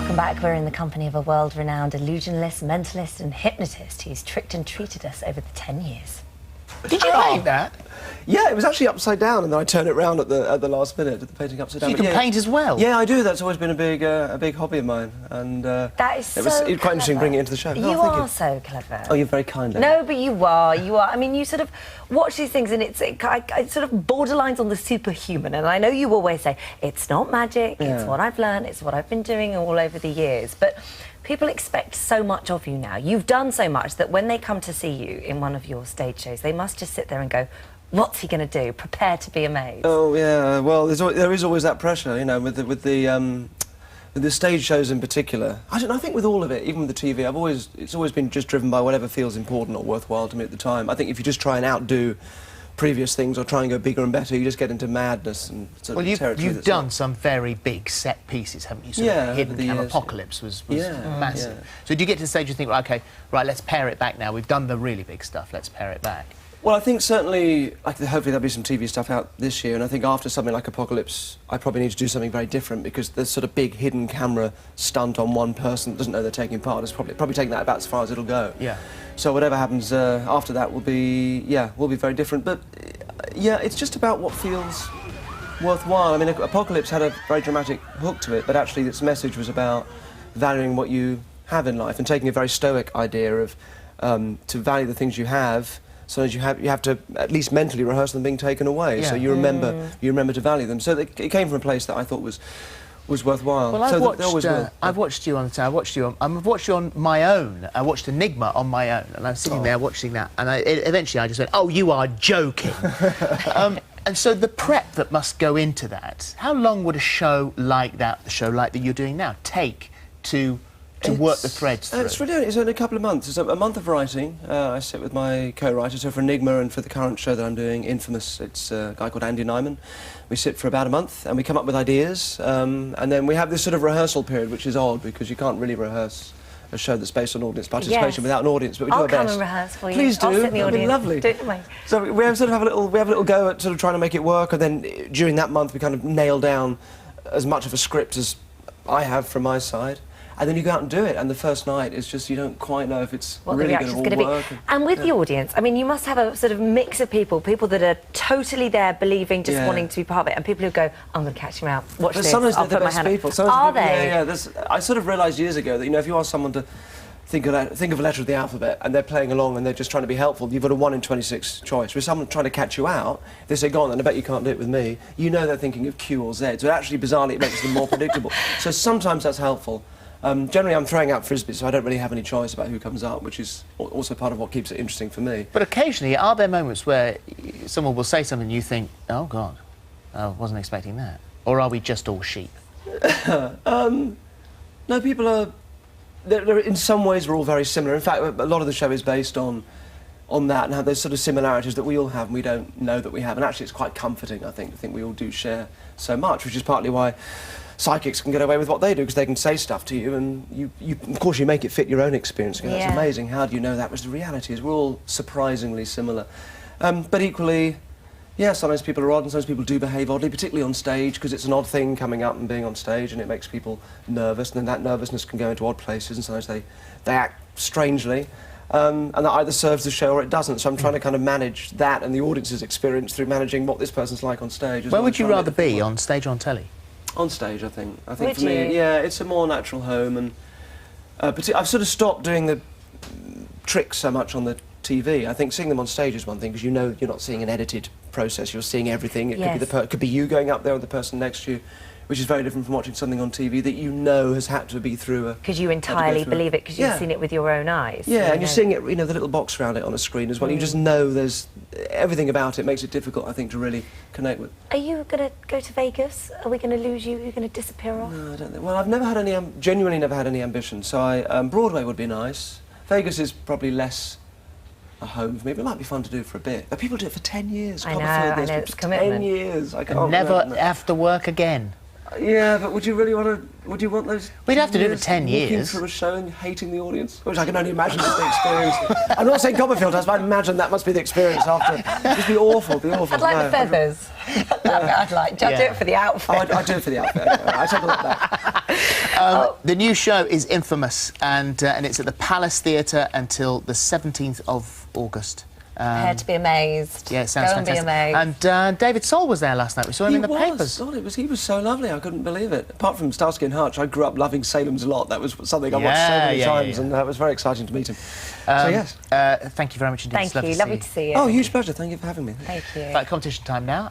Welcome back. We're in the company of a world-renowned illusionist, mentalist and hypnotist who's tricked and treated us over the 10 years. Did you paint that? Yeah, it was actually upside down, and then I turned it round at the last minute, at the painting upside down. So you can paint as well? Yeah, I do. That's always been a big hobby of mine, and that is it was so quite interesting bringing it into the show. You are so clever. Oh, you're very kind. No, but you are. You are. I mean, you sort of watch these things, and it sort of borderlines on the superhuman. And I know you always say it's not magic. Yeah. It's what I've learned. It's what I've been doing all over the years. But people expect so much of you now. You've done so much that when they come to see you in one of your stage shows, they must just sit there and go, what's he going to do? Prepare to be amazed. Oh yeah. Well, there is always that pressure, you know, with the stage shows in particular. I don't know. I think with all of it, even with the TV, it's always been just driven by whatever feels important or worthwhile to me at the time. I think if you just try and outdo previous things or try and go bigger and better, you just get into madness and sort of territory. You've done some very big set pieces, haven't you? Hidden Camera Apocalypse was massive. Yeah. So do you get to the stage you think, OK, right, let's pare it back now. We've done the really big stuff. Let's pare it back. Well, I think certainly, hopefully there'll be some TV stuff out this year, and I think after something like Apocalypse, I probably need to do something very different, because there's sort of big hidden camera stunt on one person that doesn't know they're taking part. It's probably taking that about as far as it'll go. Yeah. So whatever happens after that will be very different. But yeah, it's just about what feels worthwhile. I mean, Apocalypse had a very dramatic hook to it, but actually its message was about valuing what you have in life and taking a very stoic idea of to value the things you have. So as you have to at least mentally rehearse them being taken away. Yeah. So you remember to value them. So it came from a place that I thought was worthwhile. Well, I've watched you on the I've watched you on my own. I watched Enigma on my own, and I was sitting there watching that, and eventually I just went, "Oh, you are joking." And so the prep that must go into that. How long would a show like that, the show like that you're doing now, take to work the threads through? It's only a couple of months. It's a month of writing. I sit with my co-writer. So for Enigma and for the current show that I'm doing, Infamous, it's a guy called Andy Nyman. We sit for about a month and we come up with ideas. And then we have this sort of rehearsal period, which is odd because you can't really rehearse a show that's based on audience participation without an audience, but we do our best. I'll come and rehearse for you. Please do. I'll sit in the audience. Lovely. Do it for me. So we have a little go at sort of trying to make it work, and then during that month we kind of nail down as much of a script as I have from my side. And then you go out and do it, and the first night is just, you don't quite know if it's really going to work. And with the audience, I mean, you must have a sort of mix of people that are totally there, believing, just wanting to be part of it, and people who go, I'm going to catch them out, watch this, sometimes I'll they're put the my best hand people. up. Are they? Yeah. I sort of realised years ago that, you know, if you ask someone to think of a letter of the alphabet and they're playing along and they're just trying to be helpful, you've got a 1 in 26 choice. With someone trying to catch you out, they say, go on then, I bet you can't do it with me. You know they're thinking of Q or Z, so actually, bizarrely, it makes them more predictable. So sometimes that's helpful. Generally, I'm throwing out frisbees, so I don't really have any choice about who comes up, which is also part of what keeps it interesting for me. But occasionally, are there moments where someone will say something and you think, oh, God, I wasn't expecting that? Or are we just all sheep? No, people are... in some ways, we're all very similar. In fact, a lot of the show is based on that and have those sort of similarities that we all have and we don't know that we have. And actually, it's quite comforting, I think we all do share so much, which is partly why psychics can get away with what they do, because they can say stuff to you and of course you make it fit your own experience. That's amazing. How do you know that? Because the reality is we're all surprisingly similar. But equally, yeah, sometimes people are odd and sometimes people do behave oddly, particularly on stage, because it's an odd thing coming up and being on stage, and it makes people nervous, and then that nervousness can go into odd places, and sometimes they act strangely. And that either serves the show or it doesn't. So I'm trying to kind of manage that and the audience's experience through managing what this person's like on stage. Where would you rather be, on stage or on telly? On stage, I think. I think for me, yeah, it's a more natural home, and I've sort of stopped doing the tricks so much on the TV. I think seeing them on stage is one thing, because you know you're not seeing an edited process. You're seeing everything. It could be you going up there or the person next to you, which is very different from watching something on TV that you know has had to be through a... Because you entirely believe it, because you've seen it with your own eyes. Yeah, and you're seeing it, you know, the little box around it on a screen as well. You just know there's... Everything about it makes it difficult, I think, to really connect with. Are you going to go to Vegas? Are we going to lose you? Are you going to disappear off? No, I don't think... Well, I've never had any... genuinely never had any ambition. So Broadway would be nice. Vegas is probably less a home for me, but it might be fun to do for a bit. But people do it for 10 years. I know, it's commitment. 10 years. I can't never have to work again. Yeah, but would you really want to? Would you want those? We'd have to do it for years 10 walking years. through a show and hating the audience, which I can only imagine is the experience. I'm not saying Copperfield does, but I imagine that must be the experience after. It'd be awful. It'd be awful. I'd like the feathers. I'd like. I'd do it for the outfit. I'd do it for the outfit. I take all that back. The new show is Infamous, and it's at the Palace Theatre until the 17th of August. Prepare to be amazed. Yeah, it sounds Go and fantastic. be amazed. And David Soul was there last night. We saw him in the papers. God, he was so lovely. I couldn't believe it. Apart from Starsky and Hutch, I grew up loving Salem's Lot. That was something I watched so many times, and it was very exciting to meet him. So yes. Thank you very much indeed. Thank you. Lovely to see you. Oh, huge pleasure. Thank you for having me. Thank you. Competition time now.